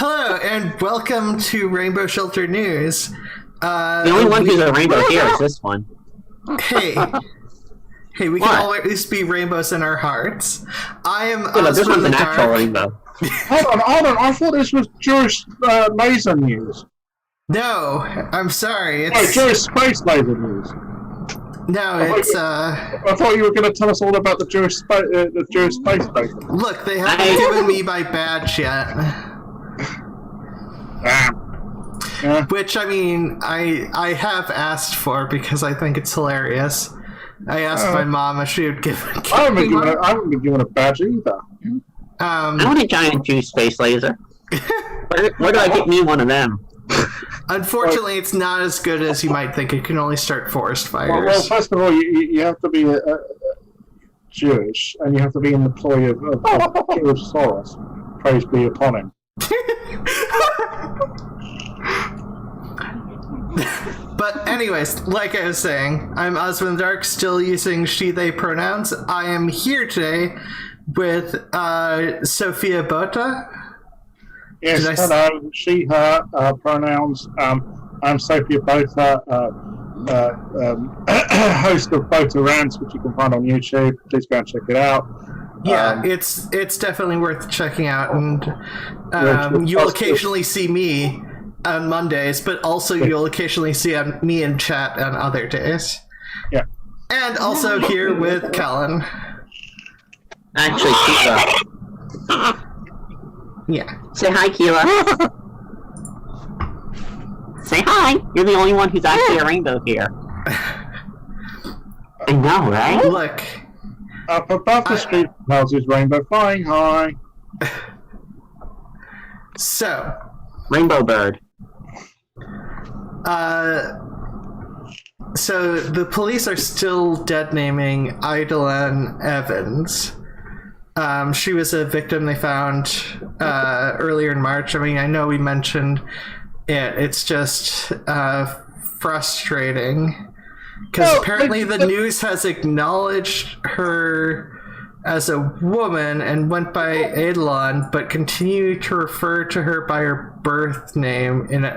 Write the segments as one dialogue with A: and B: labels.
A: Hello, and welcome to Rainbow Shelter News.
B: The only one who's a rainbow here is this one.
A: Hey, we can always be rainbows in our hearts. I am
B: this
A: Ozma
B: one's an
A: the
B: actual
A: Dark.
B: rainbow.
C: Hold on. I thought this was Jewish laser news.
A: No, I'm sorry.
C: Oh, Jewish space laser news.
A: No, it's
C: I thought you were going to tell us all about the Jewish space laser.
A: Look, they haven't given me my badge yet.
C: Yeah.
A: Which, I mean, I have asked for because I think it's hilarious. I asked my mom if she would give
C: I haven't
A: me one.
C: been given a badge either.
B: I want a giant Jewish space laser. Where do I get me one of them?
A: Unfortunately, it's not as good as you might think. It can only start forest fires.
C: Well, first of all, you have to be Jewish, and you have to be an employee of George Soros. Praise be upon him.
A: But anyways, like I was saying, I'm Ozma the Dark, still using she/they pronouns. I am here today with Sophia Bota.
C: Yes, hello. She, her pronouns. I'm Sophia Bota, host of Bota Rants, which you can find on YouTube. Please go and check it out.
A: Yeah, it's definitely worth checking out, and you'll occasionally see me on Mondays, but also you'll occasionally see me in chat on other days.
C: Yeah.
A: And also here with Calon.
B: Actually, Keela.
A: Yeah.
B: Say hi, Keela. Say hi. You're the only one who's actually a rainbow here. I know, right?
A: Look.
C: Up above the street houses, rainbow flying high.
A: So.
B: Rainbow bird.
A: So the police are still dead naming Idolin Evans. She was a victim they found earlier in March. I mean, I know we mentioned it. It's just frustrating. Because apparently the news has acknowledged her as a woman and went by Eidolon, but continue to refer to her by her birth name in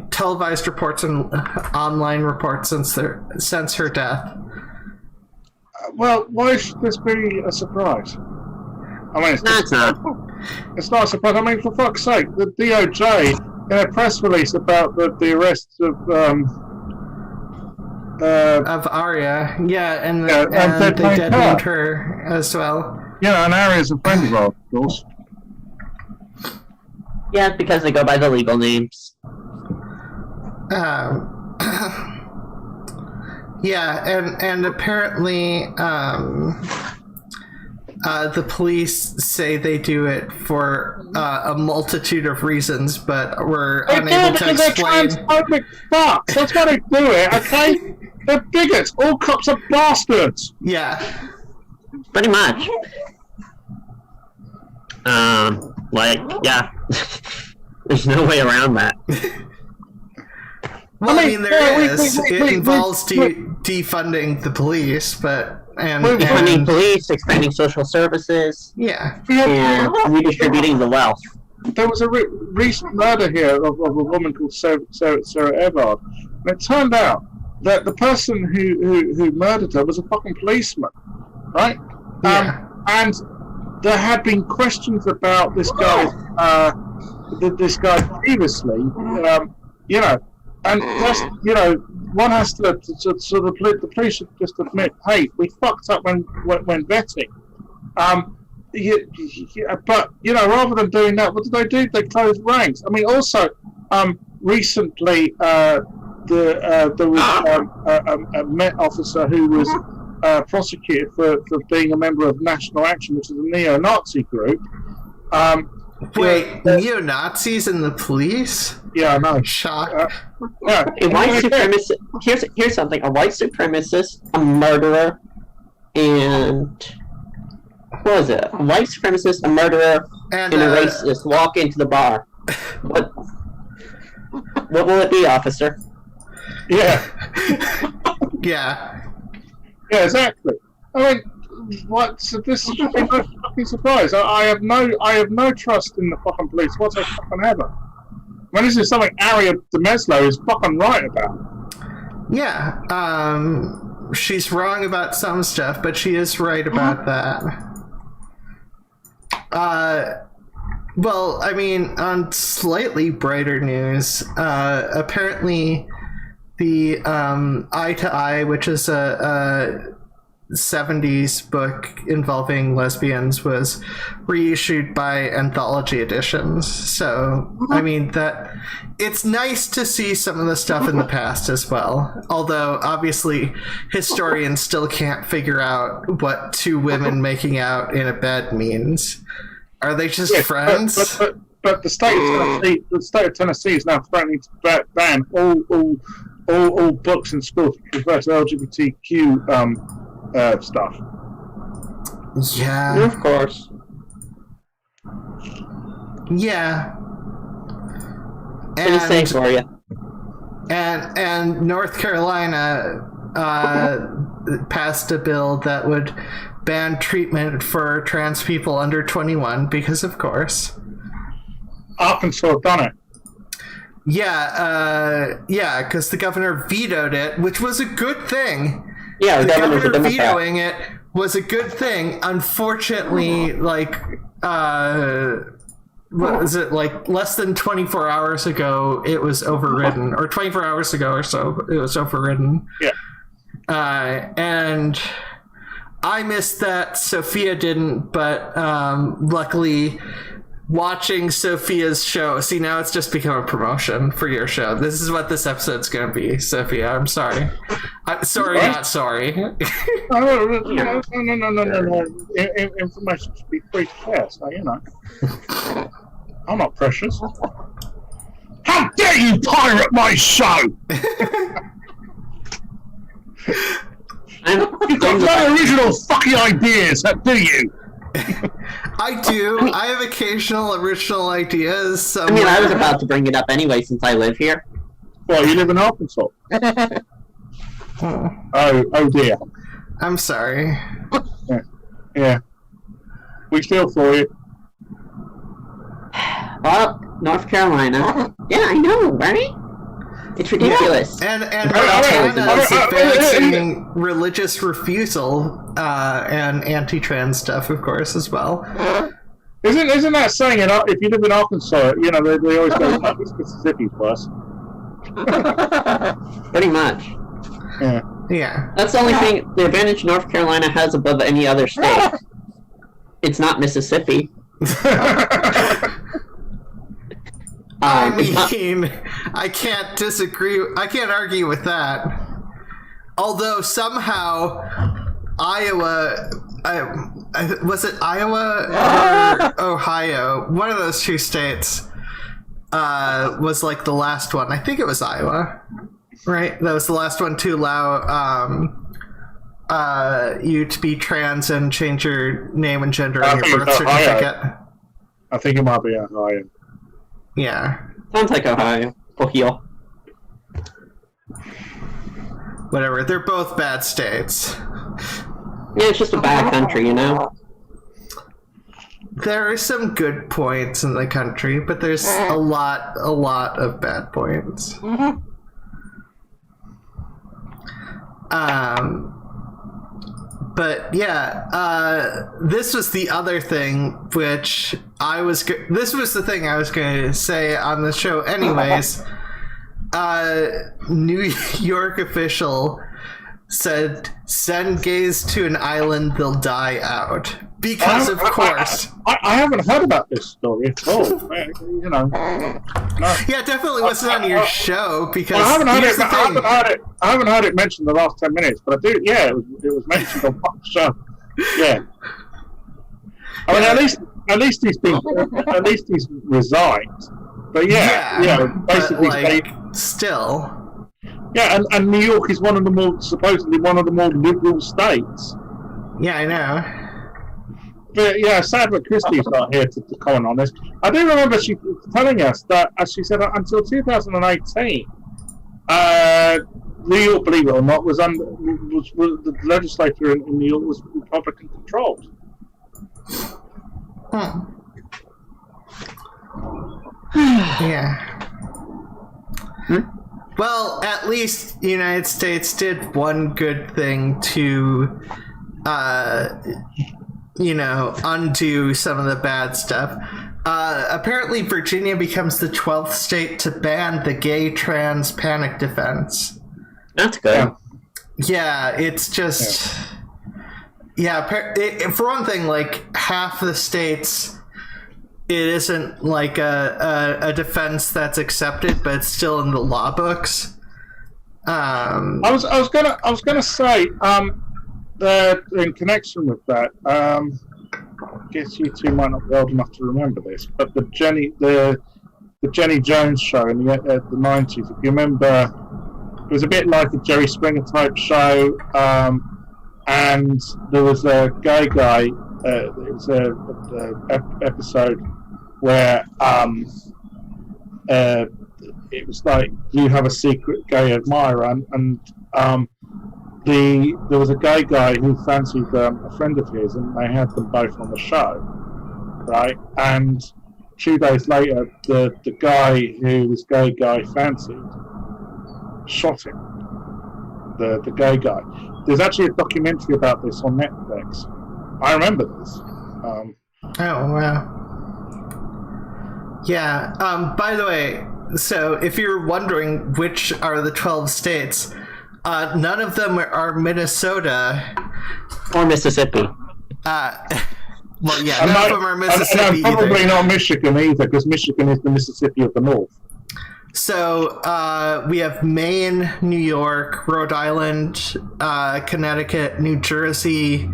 A: televised reports and online reports since her death.
C: Well, why should this be a surprise? I mean, it's not a surprise. I mean, for fuck's sake, the DOJ in a press release about the arrest of
A: Arya, yeah, and they dead named her as well.
C: Yeah, and Arya's a friend of ours, of course.
B: Yeah, it's because they go by the legal names.
A: Yeah, and apparently the police say they do it for a multitude of reasons, but we're unable to explain.
C: They're transphobic fucks. That's why they do it, okay? They're bigots. All cops are bastards.
A: Yeah.
B: Pretty much. Yeah. There's no way around that.
A: Well, I mean, there is. It involves defunding the police, but
B: defunding police, expanding social services,
A: yeah,
B: and redistributing the wealth.
C: There was a recent murder here of a woman called Sarah Everard, and it turned out that the person who murdered her was a fucking policeman, right?
A: Yeah.
C: And there had been questions about this guy previously, and that's, one has to so the police should just admit, hey, we fucked up when vetting. But rather than doing that, what did they do? They closed ranks. I mean, also, recently there was a Met officer who was prosecuted for being a member of National Action, which is a neo-Nazi group.
A: Wait, neo-Nazis in the police?
C: Yeah, I know.
A: Shock.
C: Yeah.
B: A white supremacist. Here's something. A white supremacist, a murderer, and what was it? A white supremacist, a murderer, and a racist walk into the bar. What will it be, officer?
C: Yeah.
A: Yeah.
C: Yeah, exactly. I mean, what? So this is no fucking surprise. I have no trust in the fucking police whatsoever. When this is something Aria Demeslo is fucking right about.
A: Yeah, she's wrong about some stuff, but she is right about that. Well, I mean, on slightly brighter news, apparently the Eye to Eye, which is a 70s book involving lesbians, was reissued by anthology editions. So I mean, that it's nice to see some of the stuff in the past as well, although obviously historians still can't figure out what two women making out in a bed means. Are they just friends?
C: But the state of Tennessee is now threatening to ban all books in schools that refer to LGBTQ stuff.
A: Yeah.
B: Of course.
A: Yeah.
B: Gonna say for you.
A: And North Carolina passed a bill that would ban treatment for trans people under 21 because, of course.
C: Arkansas done it.
A: Yeah, because the governor vetoed it, which was a good thing.
B: Yeah,
A: the governor
B: Democrat.
A: vetoing it was a good thing. Unfortunately, like, what is it, like less than 24 hours ago, it was overridden, or 24 hours ago or so, it was overridden.
C: Yeah.
A: And I missed that. Sophia didn't, but luckily, watching Sophia's show. See, now it's just become a promotion for your show. This is what this episode's going to be, Sophia. I'm sorry. I'm sorry, not sorry.
C: No. Information should be free to share, so, you know. I'm not precious. How dare you pirate my show! You've got no original fucking ideas, do you?
A: I do. I have occasional original ideas. Somewhere.
B: I mean, I was about to bring it up anyway since I live here.
C: Well, you live in Arkansas. Oh dear.
A: I'm sorry.
C: Yeah. We feel for you.
B: Well, North Carolina. Yeah, I know, right? It's ridiculous.
A: And Montana's advancing religious refusal and anti-trans stuff, of course, as well.
C: Isn't that saying it? If you live in Arkansas, you know they always go, "Oh, it's Mississippi's worse."
B: Pretty much.
A: Yeah.
B: That's the only thing. The advantage North Carolina has above any other state. It's not Mississippi.
A: I mean, I can't disagree. I can't argue with that. Although somehow Iowa, was it Iowa or Ohio? One of those two states was like the last one. I think it was Iowa, right? That was the last one to allow you to be trans and change your name and gender on your birth certificate.
C: I think it might be Ohio.
A: Yeah.
B: Sounds like Ohio. Ohio.
A: Whatever. They're both bad states.
B: Yeah, it's just a bad country, you know?
A: There are some good points in the country, but there's a lot of bad points. But yeah, this was the other thing which this was the thing I was going to say on the show anyways. New York official said, "Send gays to an island, they'll die out." Because of course.
C: I haven't heard about this story at all. You know. No.
A: Yeah, it definitely wasn't on your show because
C: I haven't heard it mentioned the last 10 minutes, but I do. Yeah, it was mentioned on the show. Yeah. I mean, at least he's resigned. But yeah, basically,
A: but, still.
C: Yeah, and New York is supposedly one of the more liberal states.
A: Yeah, I know.
C: But yeah, sad that Christy's not here to comment on this. I do remember she telling us that, as she said, until 2018, New York, believe it or not, was the legislature in New York was Republican controlled.
A: Yeah. Well, at least the United States did one good thing to, undo some of the bad stuff. Apparently, Virginia becomes the 12th state to ban the gay trans panic defense.
B: That's good.
A: Yeah, it's just... Yeah, for one thing, like, half the states, it isn't like a defense that's accepted, but it's still in the law books.
C: I was gonna say that in connection with that, I guess you two might not be old enough to remember this, but the Jenny Jones show in the 90s, if you remember, it was a bit like a Jerry Springer type show, and there was a gay guy. It was a episode where it was like you have a secret gay admirer, and there was a gay guy who fancied a friend of his, and they had them both on the show, right? And 2 days later, the guy who this gay guy fancied shot him. The gay guy. There's actually a documentary about this on Netflix. I remember this.
A: Oh wow. Yeah. By the way, so if you're wondering which are the 12 states, none of them are Minnesota
B: or Mississippi.
A: Well, yeah, none of them are Mississippi.
C: And probably not Michigan either, because Michigan is the Mississippi of the North.
A: So we have Maine, New York, Rhode Island, Connecticut, New Jersey,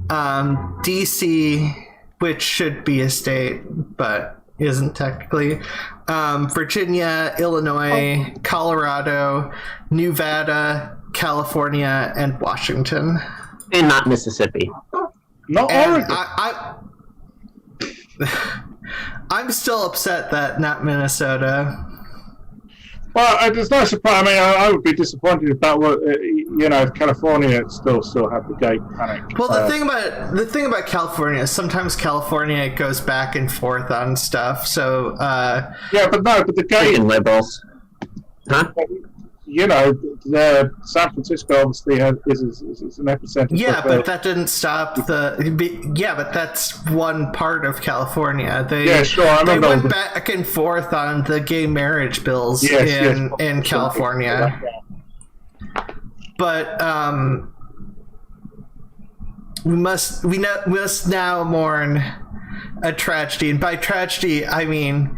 A: DC, which should be a state, but isn't technically, Virginia, Illinois, Colorado, Nevada, California, and Washington.
B: And not Mississippi.
C: Not Oregon.
A: I'm still upset that not Minnesota.
C: Well, it's no surprise. I mean, I would be disappointed if that were, if California still had the gay panic.
A: Well, the thing about California is sometimes California goes back and forth on stuff. So
C: but the gay
B: liberals, huh?
C: The San Francisco obviously is an epicenter.
A: Yeah, but that didn't stop but that's one part of California. They went back and forth on the gay marriage bills in California. But we must now mourn a tragedy, and by tragedy I mean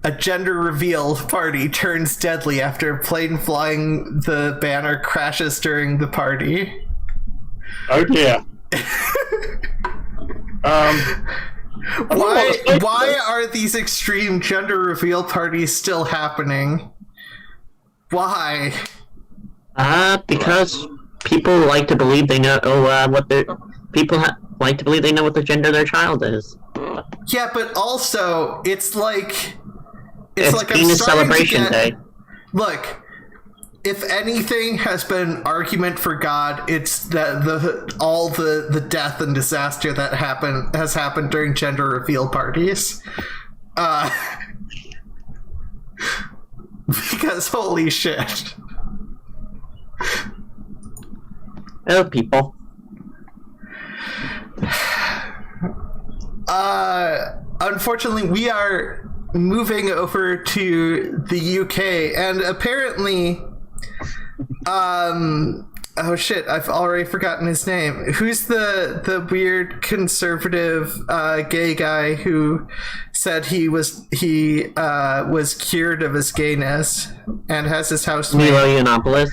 A: a gender reveal party turns deadly after a plane flying the banner crashes during the party.
C: Oh dear.
A: Why are these extreme gender reveal parties still happening? Why?
B: Because people like to believe they know like to believe they know what the gender of their child is.
A: Yeah, but also it's like
B: Venus Celebration Day.
A: Look, if anything has been an argument for God, it's that all the death and disaster that has happened during gender reveal parties. Because holy shit.
B: Oh, people.
A: Unfortunately, we are moving over to the UK, and apparently, oh shit, I've already forgotten his name. Who's the weird conservative gay guy who said he was cured of his gayness and has his house made?
B: Milo Yiannopoulos?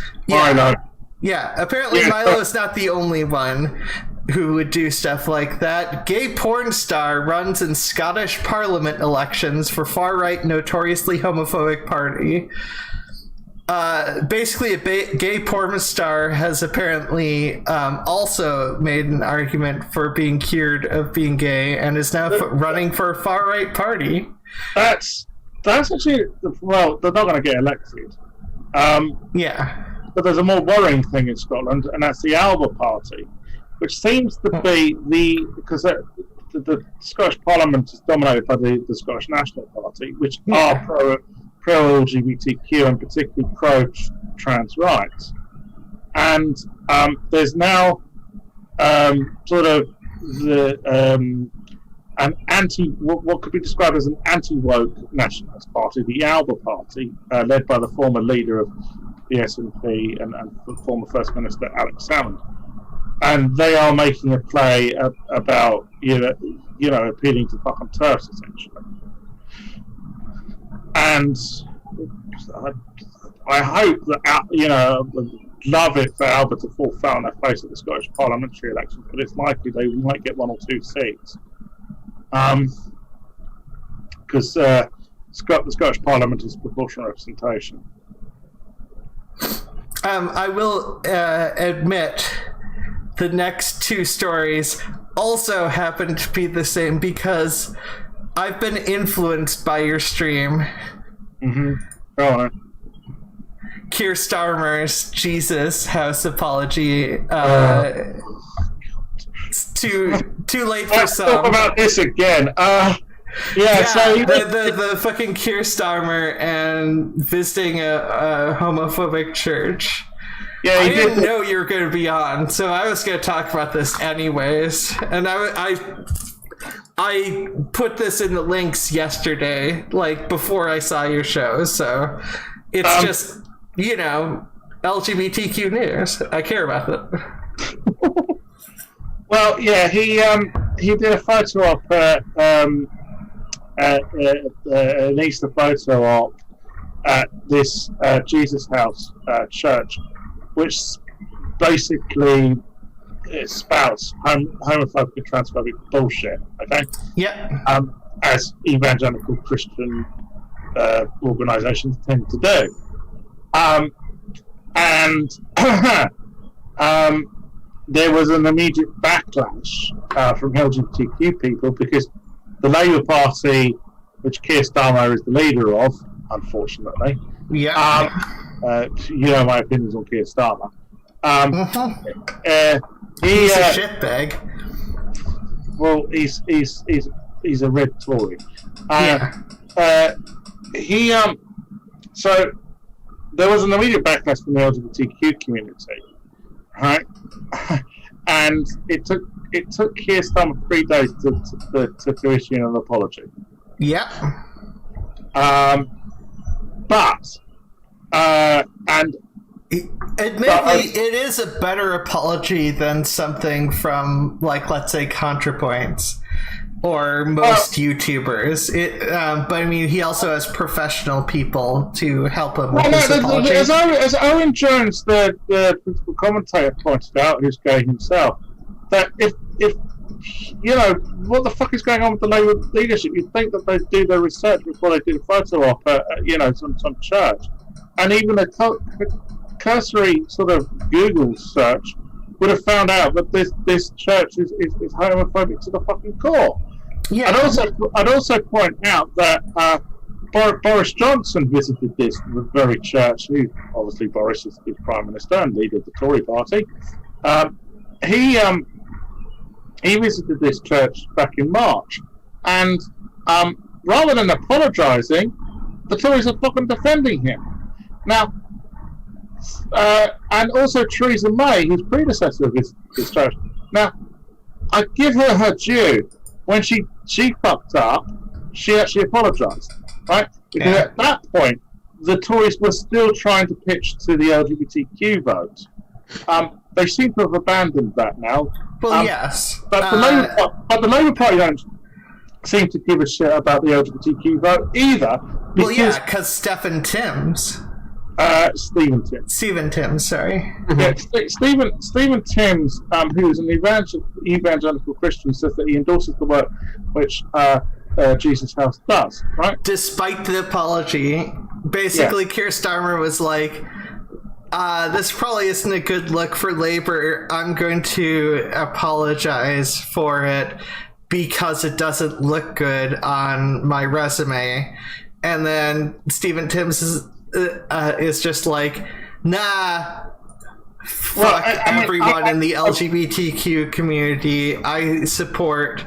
A: Yeah, apparently Milo's not the only one who would do stuff like that. Gay porn star runs in Scottish Parliament elections for far-right, notoriously homophobic party. Basically, a gay porn star has apparently also made an argument for being cured of being gay and is now running for a far-right party.
C: That's actually, well, they're not going to get elected.
A: Yeah.
C: But there's a more worrying thing in Scotland, and that's the Alba Party, which seems to be because the Scottish Parliament is dominated by the Scottish National Party, which are pro LGBTQ and particularly pro trans rights. And there's now sort of an what could be described as an anti-woke nationalist party, the Alba Party, led by the former leader of the SNP and former First Minister Alexandria. And they are making a play about appealing to fucking turfs essentially. And I hope that love it for Alba to fall flat on their face at the Scottish parliamentary elections, but it's likely they might get 1 or 2 seats. Because the Scottish Parliament is proportional representation.
A: I will admit the next 2 stories also happen to be the same because I've been influenced by your stream.
C: Mm-hmm. Go on.
A: Keir Starmer's Jesus House apology. It's too late for
C: Let's
A: some.
C: talk about this again. So
A: the fucking Keir Starmer and visiting a homophobic church.
C: Yeah,
A: I didn't know you were going to be on, so I was going to talk about this anyways. And I put this in the links yesterday, like before I saw your show. So it's just LGBTQ news. I care about it.
C: Well, yeah, he did a photo op, an Easter photo op at this Jesus House church, which basically spouts homophobic and transphobic bullshit. Okay.
A: Yeah.
C: As evangelical Christian organisations tend to do, and there was an immediate backlash from LGBTQ people because the Labour Party, which Keir Starmer is the leader of, unfortunately.
A: Yeah.
C: My opinions on Keir Starmer.
A: He's a shitbag.
C: Well, he's a red Tory. So there was an immediate backlash from the LGBTQ community, right? And it took Keir Starmer 3 days to issue an apology.
A: Yeah. Admittedly, it is a better apology than something from, like, let's say, ContraPoints or most YouTubers. But I mean, he also has professional people to help him with his apology.
C: As Owen Jones, the principal commentator, pointed out, who's gay himself, that if what the fuck is going on with the Labour leadership? You'd think that they'd do their research before they do a photo op at some church, and even a cursory sort of Google search would have found out that this church is homophobic to the fucking core. Yeah. I'd also point out that Boris Johnson visited this very church. Who obviously Boris is Prime Minister and leader of the Tory party. He visited this church back in March, and rather than apologising, the Tories are fucking defending him. Now, and also Theresa May, who's predecessor of this church. Now, I give her due. When she fucked up, she actually apologised, right? Because at that point, the Tories were still trying to pitch to the LGBTQ vote. They seem to have abandoned that now.
A: Well, yes.
C: But the Labour Party don't seem to give a shit about the LGBTQ vote either.
A: Because Stephen Timms.
C: Stephen Timms.
A: Stephen Timms, sorry.
C: Yeah, Stephen Timms, who is an evangelical Christian, says that he endorses the work which Jesus House does, right?
A: Despite the apology, basically Keir Starmer was like, this probably isn't a good look for Labour. I'm going to apologize for it because it doesn't look good on my resume. And then Stephen Timms is just like, nah, fuck everyone in the LGBTQ community. I support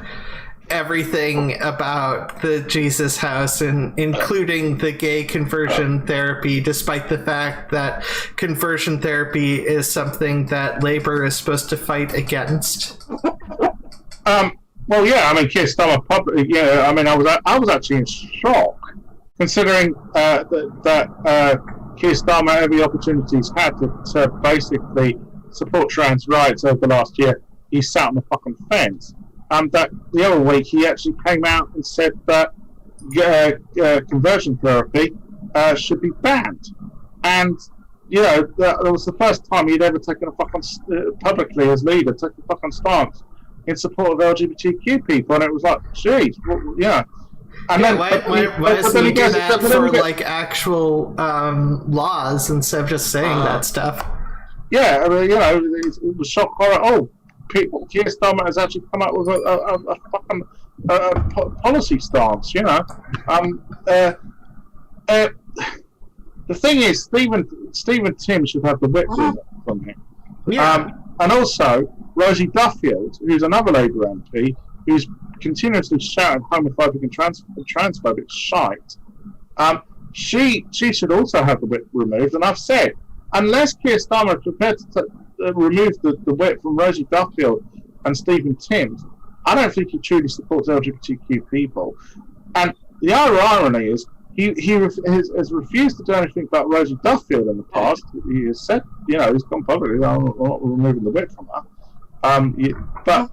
A: everything about the Jesus House, and including the gay conversion therapy, despite the fact that conversion therapy is something that Labour is supposed to fight against.
C: Well, yeah, I mean, Keir Starmer publicly, yeah, I mean, I was actually in shock, considering that Keir Starmer every opportunity he's had to basically support trans rights over the last year, he sat on the fucking fence. That the other week he actually came out and said that conversion therapy should be banned, and that was the first time he'd ever taken a fucking publicly as leader taken a fucking stance in support of LGBTQ people, and it was like, geez, yeah. And
A: yeah,
C: then,
A: why doesn't he do that for like actual laws instead of just saying that stuff?
C: Yeah, I mean, it was shock horror. Oh, people, Keir Starmer has actually come up with a fucking policy stance. The thing is, Stephen Tim should have the whip from him.
A: Yeah.
C: And also, Rosie Duffield, who's another Labour MP, who's continuously shouting homophobic and transphobic shite, she should also have the whip removed. And I've said, unless Keir Starmer is prepared to remove the whip from Rosie Duffield and Stephen Timms, I don't think he truly supports LGBTQ people. And the other irony is, he has refused to do anything about Rosie Duffield in the past. He has said, he's gone publicly, I'm not removing the whip from her. But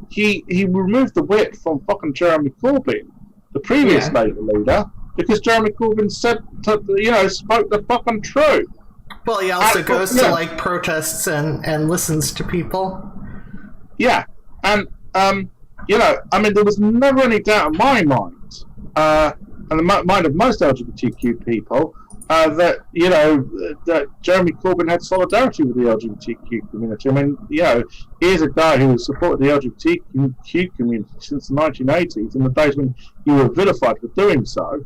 C: he removed the whip from fucking Jeremy Corbyn, the previous Labour leader, because Jeremy Corbyn said, spoke the fucking truth.
A: Well, he also goes to like protests and listens to people.
C: Yeah, and I mean, there was never any doubt in my mind, and the mind of most LGBTQ people, that Jeremy Corbyn had solidarity with the LGBTQ community. I mean, here's a guy who has supported the LGBTQ community since the 1980s, in the days when you were vilified for doing so,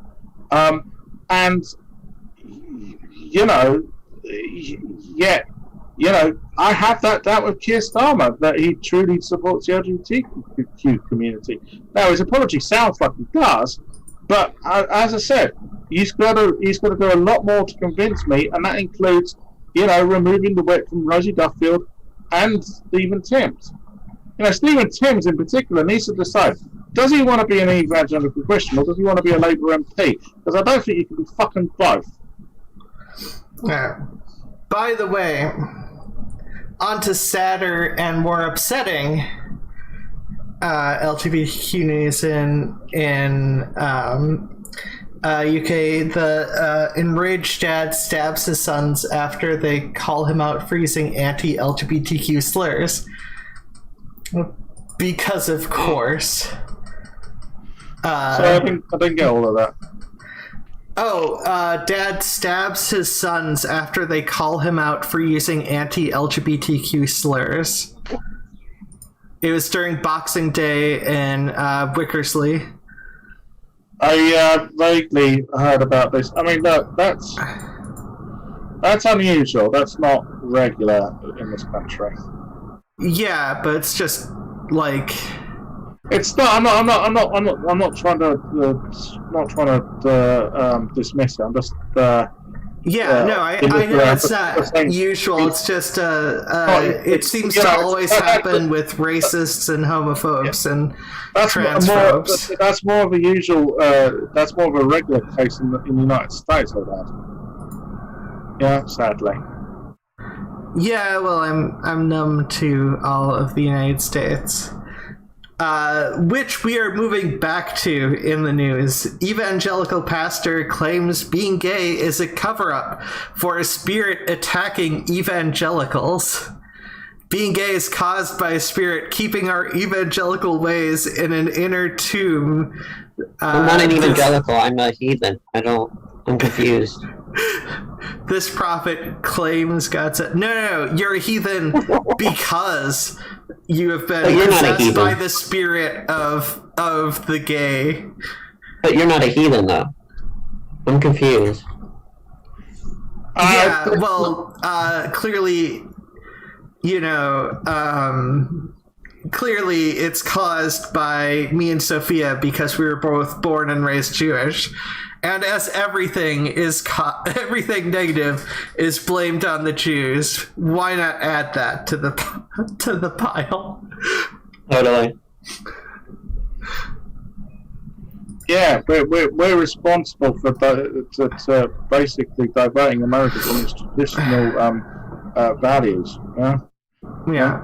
C: and I have that doubt with Keir Starmer that he truly supports the LGBTQ community. Now, his apology sounds like he does, but as I said, he's got to do a lot more to convince me, and that includes, removing the whip from Rosie Duffield and Stephen Timms. Stephen Timms in particular needs to decide: does he want to be an evangelical Christian, or does he want to be a Labour MP? Because I don't think you can be fucking both.
A: By the way, on to sadder and more upsetting LGBTQ news in UK. The enraged dad stabs his sons after they call him out for using anti-LGBTQ slurs. Because of course.
C: So I didn't get all of that.
A: Dad stabs his sons after they call him out for using anti-LGBTQ slurs. It was during Boxing Day in Wickersley.
C: I vaguely heard about this. I mean, that's unusual. That's not regular in this country.
A: Yeah, but it's just like.
C: It's not. I'm not trying to dismiss it. I'm just.
A: I know it's not usual. It's just it seems to always happen with racists and homophobes and transphobes.
C: That's more of a usual. That's more of a regular case in the United States, I've had. Yeah, sadly.
A: Yeah, well, I'm numb to all of the United States. Which we are moving back to in the news. Evangelical pastor claims being gay is a cover-up for a spirit attacking evangelicals. Being gay is caused by a spirit keeping our evangelical ways in an inner tomb.
B: I'm not an evangelical, I'm a heathen. I'm confused.
A: This prophet claims God said, no, you're a heathen because you have been possessed by the spirit of the gay.
B: But you're not a heathen, though. I'm confused.
A: Yeah, well, clearly, clearly it's caused by me and Sophia because we were both born and raised Jewish. And as everything everything negative is blamed on the Jews, why not add that to the pile?
B: Totally.
C: Yeah, we're responsible for basically diverting America from its traditional values.
A: Yeah.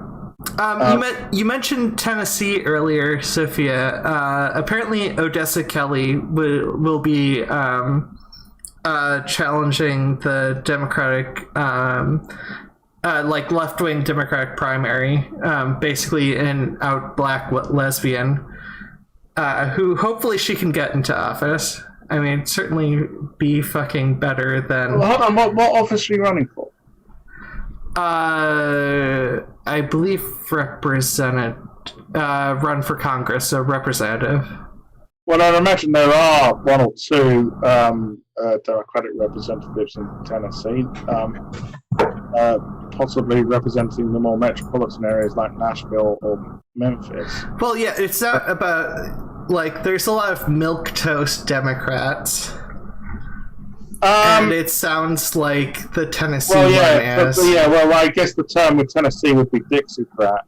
A: You mentioned Tennessee earlier, Sophia. Apparently, Odessa Kelly will be challenging the Democratic, left-wing Democratic primary, basically an out black lesbian, who hopefully she can get into office. I mean, certainly be fucking better than.
C: Well, hold on, what office are you running for?
A: I believe run for Congress, so representative.
C: Well, I imagine there are one or two Democratic representatives in Tennessee, possibly representing the more metropolitan areas like Nashville or Memphis.
A: Well, yeah, it's not about, there's a lot of milquetoast Democrats. And it sounds like the Tennessee one is.
C: I guess the term with Tennessee would be Dixiecrat.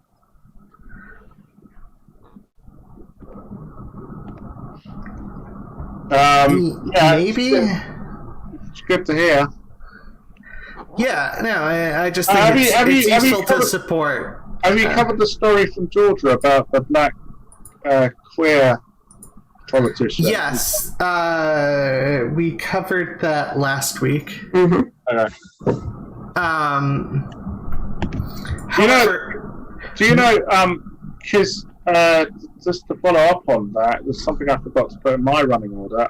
A: Maybe?
C: It's good to hear.
A: Yeah, no, I just think it's useful to support.
C: Have you covered the story from Georgia about the black queer politician?
A: Yes, we covered that last week.
B: Mm-hmm.
C: Because just to follow up on that, there's something I forgot to put in my running order.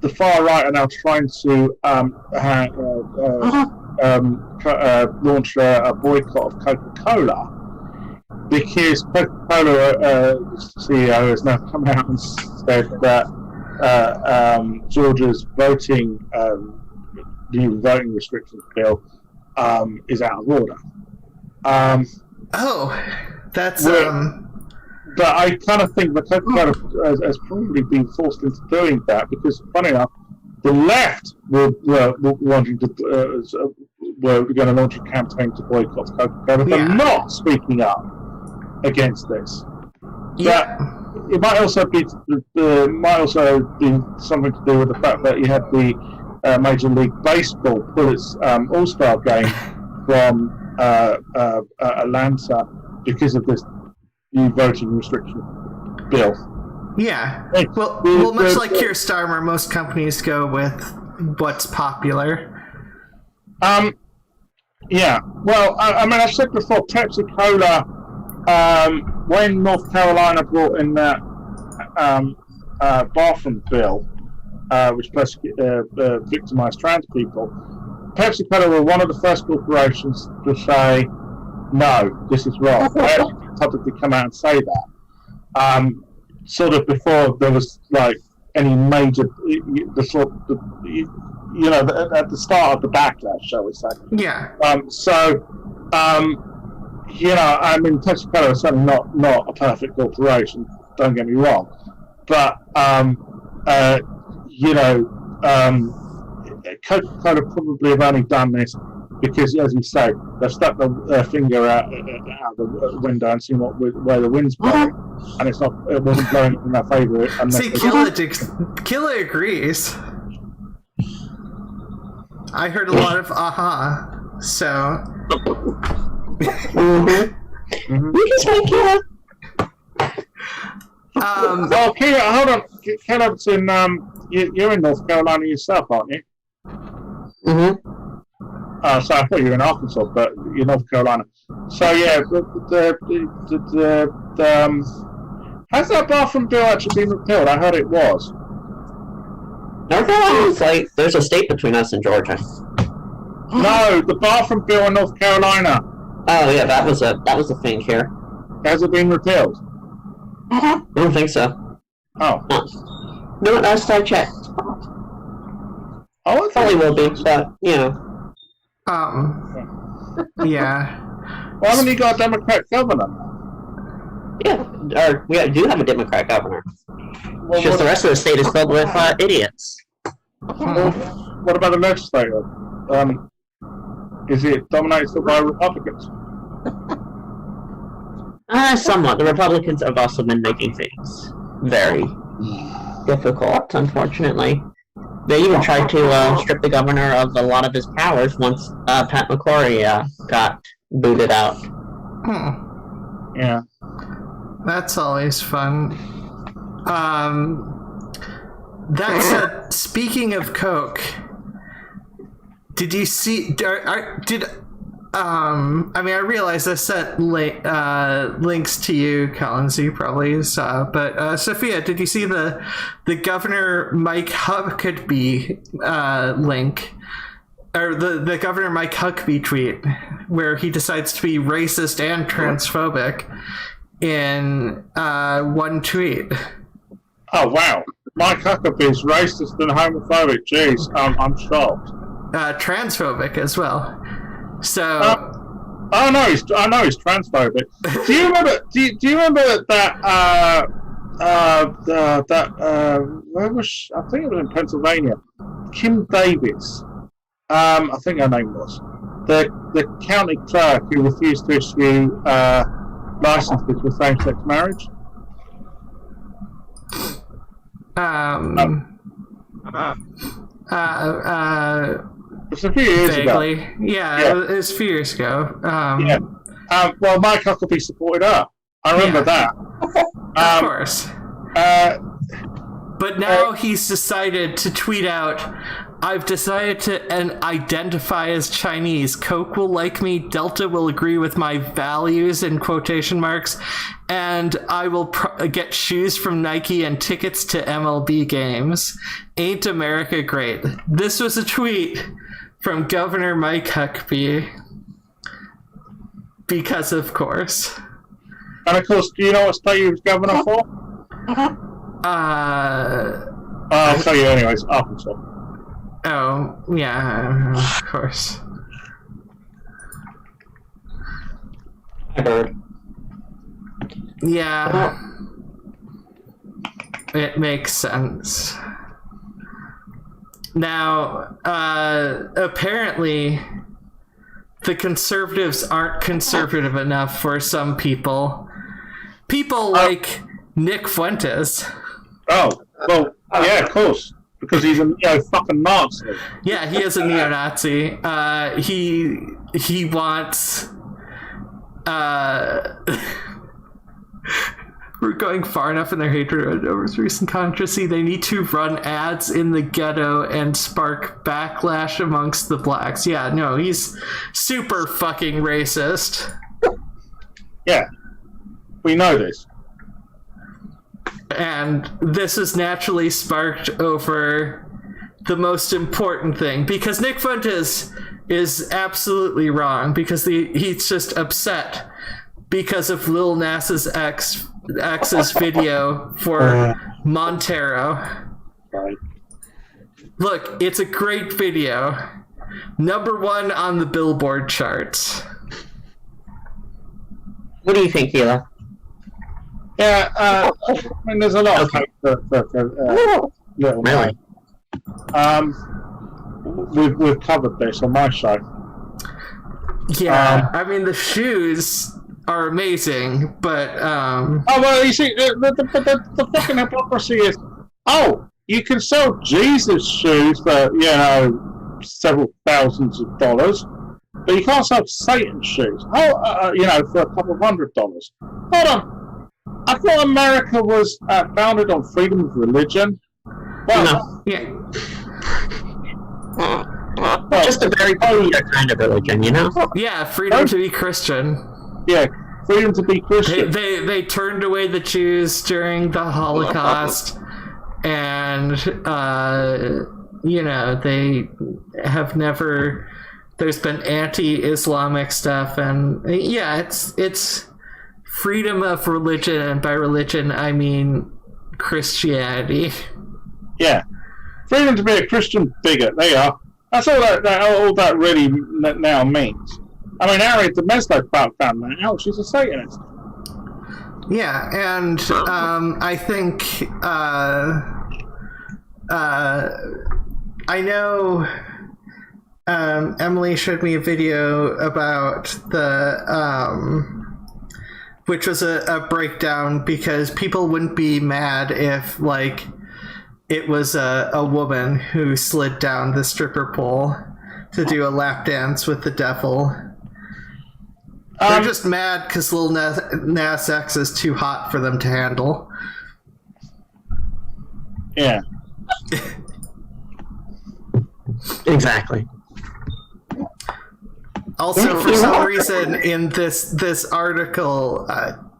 C: The far right are now trying to launch a boycott of Coca-Cola. Because Coca-Cola CEO has now come out and said that Georgia's new voting restrictions bill is out of order.
A: That's
C: But I kind of think that Coca-Cola has probably been forced into doing that because, funny enough, the left were going to launch a campaign to boycott Coca-Cola, but not speaking up against this.
A: Yeah.
C: But it might also be something to do with the fact that you had the Major League Baseball pull its All-Star game from Atlanta because of this new voting restriction bill.
A: Yeah. Well, much like Keir Starmer, most companies go with what's popular.
C: Yeah. Well, I mean, I've said before, Pepsi-Cola, when North Carolina brought in that bathroom bill, which victimized trans people, Pepsi-Cola were one of the first corporations to say, no, this is wrong. They actually publicly come out and say that. Sort of before there was any major, at the start of the backlash, shall we say?
A: Yeah.
C: I mean, Pepsi-Cola is certainly not a perfect corporation. Don't get me wrong, but Coca-Cola probably have only done this because, as you say, they've stuck their finger out the window and seen where the wind's blowing, and it wasn't blowing in their favour.
A: See, Killa agrees. I heard a lot of so.
B: You can say Killa.
C: Killa, hold on. Killa's in. You're in North Carolina yourself, aren't you?
B: Mm-hmm.
C: So I thought you were in Arkansas, but you're North Carolina. So yeah, has that bathroom bill actually been repealed? I heard it was.
B: North Carolina, there's a state between us and Georgia.
C: No, the bathroom bill in North Carolina.
B: Oh yeah, that was a thing here.
C: Has it been repealed?
B: I don't think so.
C: Oh.
B: No, last I checked.
C: Oh, I
B: Probably
C: think
B: will be, but,
A: Yeah.
C: Why haven't you got a Democrat governor?
B: Yeah, or we do have a Democrat governor.
C: Well,
B: It's just the rest of the state is filled with idiots.
C: what about the legislature? Is it dominated still by Republicans?
B: Somewhat. The Republicans have also been making things very difficult, unfortunately. They even tried to strip the governor of a lot of his powers once Pat McCrory got booted out.
C: Yeah.
A: That's always fun. That said, speaking of Coke, did you see? I realize I sent links to you, Calon, so you probably saw. But Sophia, did you see the Governor Mike Huckabee link? Or the Governor Mike Huckabee tweet, where he decides to be racist and transphobic in one tweet.
C: Oh, wow. Mike Huckabee is racist and homophobic. Jeez, I'm shocked.
A: Transphobic as well. So.
C: I know he's transphobic. Do you remember? Do you remember that? Where was? I think it was in Pennsylvania. Kim Davis. I think her name was the county clerk who refused to issue licenses for same-sex marriage. It's a few years
A: vaguely.
C: ago.
A: Yeah, it was a few years ago.
C: Well, Mike Huckabee supported her. I remember that.
A: Of course. But now he's decided to tweet out, I've decided to identify as Chinese. Coke will like me. Delta will agree with my values, in quotation marks. And I will get shoes from Nike and tickets to MLB games. Ain't America great? This was a tweet from Governor Mike Huckabee. Because, of course.
C: And, of course, do you know what state he was governor for? I'll tell you anyways. Arkansas.
A: Oh, yeah, of course.
B: I heard.
A: Yeah. It makes sense. Now, apparently, the conservatives aren't conservative enough for some people. People like Nick Fuentes.
C: Oh, well, yeah, of course. Because he's a fucking Nazi.
A: Yeah, he is a neo-Nazi. He wants... We're going far enough in their hatred over recent controversy. They need to run ads in the ghetto and spark backlash amongst the blacks. Yeah, no, he's super fucking racist.
C: Yeah. We know this.
A: And this is naturally sparked over the most important thing, because Nick Fuentes is absolutely wrong, because he's just upset because of Lil Nas X's video for Montero.
C: Right.
A: Look, it's a great video. #1 on the Billboard charts.
B: What do you think, Hila?
C: Yeah, I mean, there's a lot of hope for Little
B: Really?
C: We've covered this on my show.
A: Yeah, I mean, the shoes are amazing, but
C: Oh, well, you see, the fucking hypocrisy is, you can sell Jesus shoes for, several thousands of dollars, but you can't sell Satan shoes, for a couple of $100. Hold on. I thought America was founded on freedom of religion. Well,
B: No.
A: yeah.
B: Just a very peculiar kind of religion, you know?
A: Yeah, freedom to be Christian.
C: Yeah, freedom to be Christian.
A: They turned away the Jews during the Holocaust, and they have never. There's been anti-Islamic stuff, and yeah, it's freedom of religion, and by religion I mean Christianity.
C: Yeah, freedom to be a Christian bigot. There you are. That's all that really now means. I mean, Harriet the Meslo found that out. She's a Satanist.
A: Yeah, and I think I know Emily showed me a video about the which was a breakdown because people wouldn't be mad if like it was a woman who slid down the stripper pole to do a lap dance with the devil. They're just mad because Lil Nas X is too hot for them to handle.
C: Yeah.
B: Exactly.
A: Also, for some reason, in this article,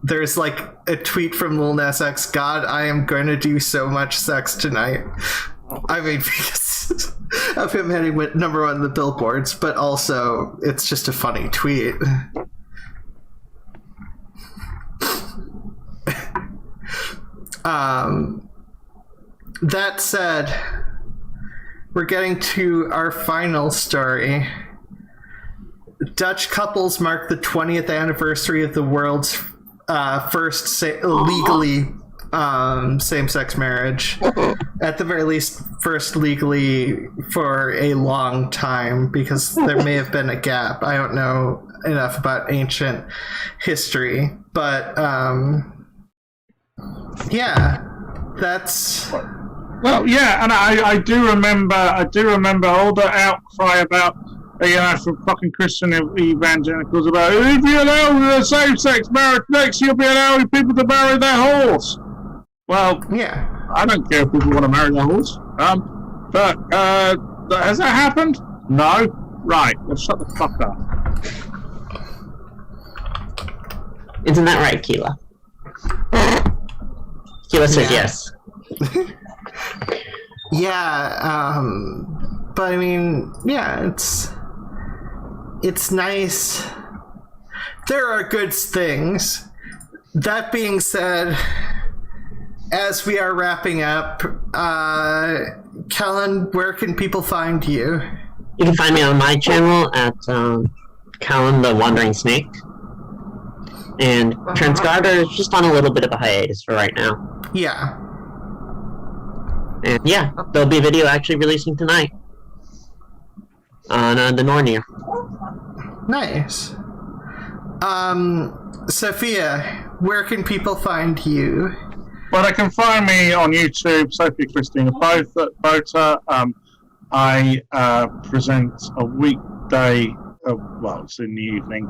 A: there's like a tweet from Lil Nas X, God, I am going to do so much sex tonight. I mean, because of him hitting with number one on the billboards, but also it's just a funny tweet. That said, we're getting to our final story. Dutch couples mark the 20th anniversary of the world's first legally same-sex marriage. At the very least, first legally for a long time, because there may have been a gap. I don't know enough about ancient history, but yeah, that's...
C: Well, yeah, and I do remember all the outcry about, from fucking Christian evangelicals about, if you allow the same-sex marriage next, you'll be allowing people to marry their horse. Well,
A: yeah,
C: I don't care if people want to marry their horse. But has that happened? No. Right. Well, shut the fuck up.
B: Isn't that right, Keela? Keela says yes.
A: Yeah, but I mean, yeah, it's nice. There are good things. That being said, as we are wrapping up, Calon, where can people find you?
B: You can find me on my channel at Calon the Wandering Snake. And Transgardr is just on a little bit of a hiatus for right now.
A: Yeah.
B: And yeah, there'll be a video actually releasing tonight on the Nornir.
A: Nice. Sophia, where can people find you?
C: Well, they can find me on YouTube, Sophia Christina Boater. I present a weekday, well, it's in the evening,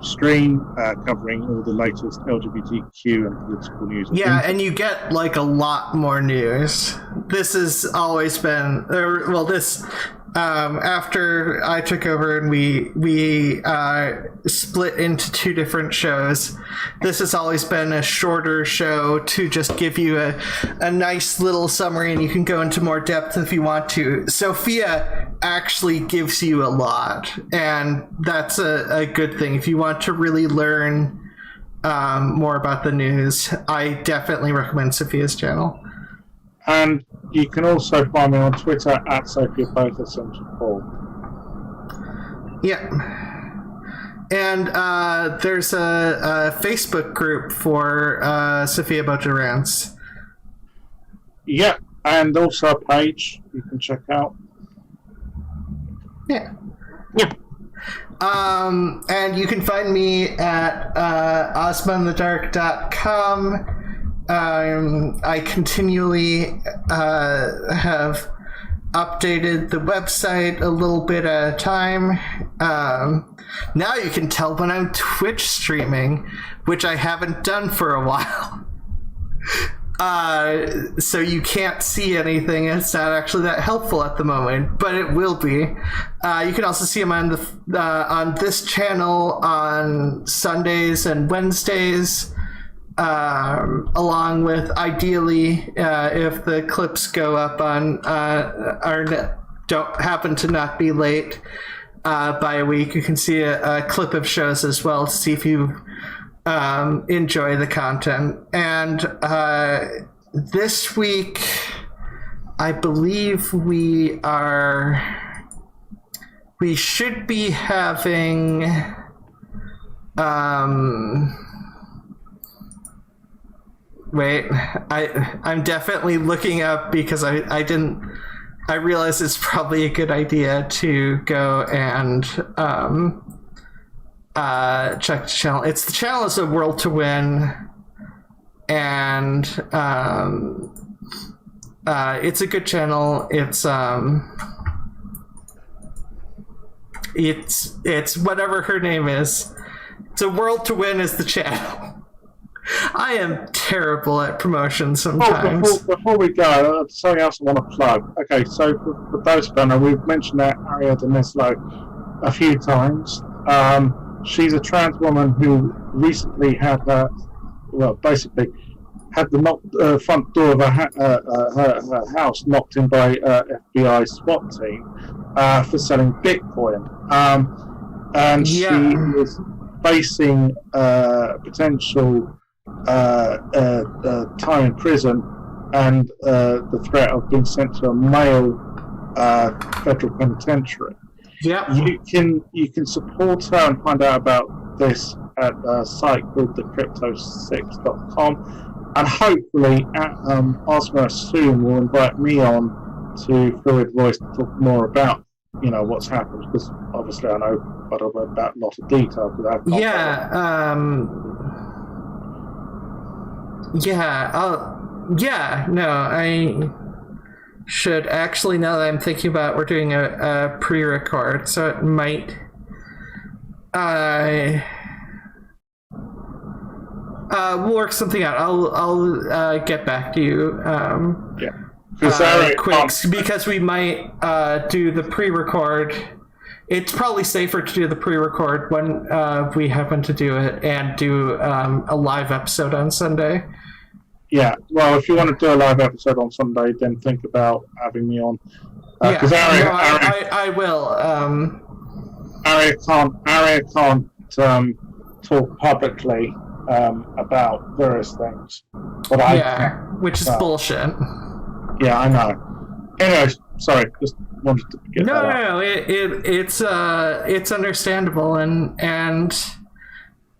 C: stream covering all the latest LGBTQ and political news.
A: Yeah, and you get like a lot more news. This has always been, after I took over and we split into two different shows, this has always been a shorter show to just give you a nice little summary, and you can go into more depth if you want to. Sophia actually gives you a lot, and that's a good thing. If you want to really learn more about the news, I definitely recommend Sophia's channel.
C: And you can also find me on Twitter at SophiaBoater74.
A: Yeah. And there's a Facebook group for Sophia Boater Rants.
C: Yeah, and also a page you can check out.
A: Yeah.
B: Yeah.
A: And you can find me at ozmainthedark.com. I continually have updated the website a little bit at a time. Now you can tell when I'm Twitch streaming, which I haven't done for a while. So you can't see anything. It's not actually that helpful at the moment, but it will be. You can also see them on on this channel on Sundays and Wednesdays. Along with, ideally, if the clips go up on don't happen to not be late by a week, you can see a clip of shows as well to see if you enjoy the content. And this week I believe we should be having wait, I'm definitely looking up because I realize it's probably a good idea to go and check the channel. It's the channel is a World to Win, and it's a good channel. It's whatever her name is. It's a World to Win is the channel. I am terrible at promotion sometimes.
C: Before we go, something else I want to plug. Okay, so for those who don't know, we've mentioned that Aria Denislo a few times. She's a trans woman who recently had the front door of her house knocked in by FBI SWAT team for selling Bitcoin. And she is facing potential time in prison and the threat of being sent to a male federal penitentiary.
A: Yeah,
C: you can support her and find out about this at a site called thecrypto6.com, and hopefully Ozma soon will invite me on to Fluid Voice to talk more about what's happened, because obviously I know about a lot of detail.
A: I should actually, now that I'm thinking about it, we're doing a pre-record, so it might we'll work something out. I'll get back to you quick, because we might do the pre-record. It's probably safer to do the pre-record when we happen to do it and do a live episode on Sunday.
C: Yeah, well, if you want to do a live episode on Sunday, then think about having me on.
A: I will.
C: Aria can't talk publicly about various things, but I can.
A: Which is bullshit.
C: Yeah, I know. Anyways, sorry, just wanted to get that out.
A: No, it's understandable, and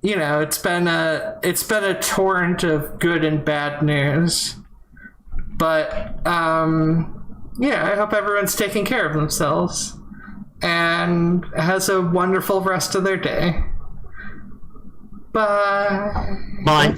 A: it's been a torrent of good and bad news, but I hope everyone's taking care of themselves and has a wonderful rest of their day. Bye.
B: Bye.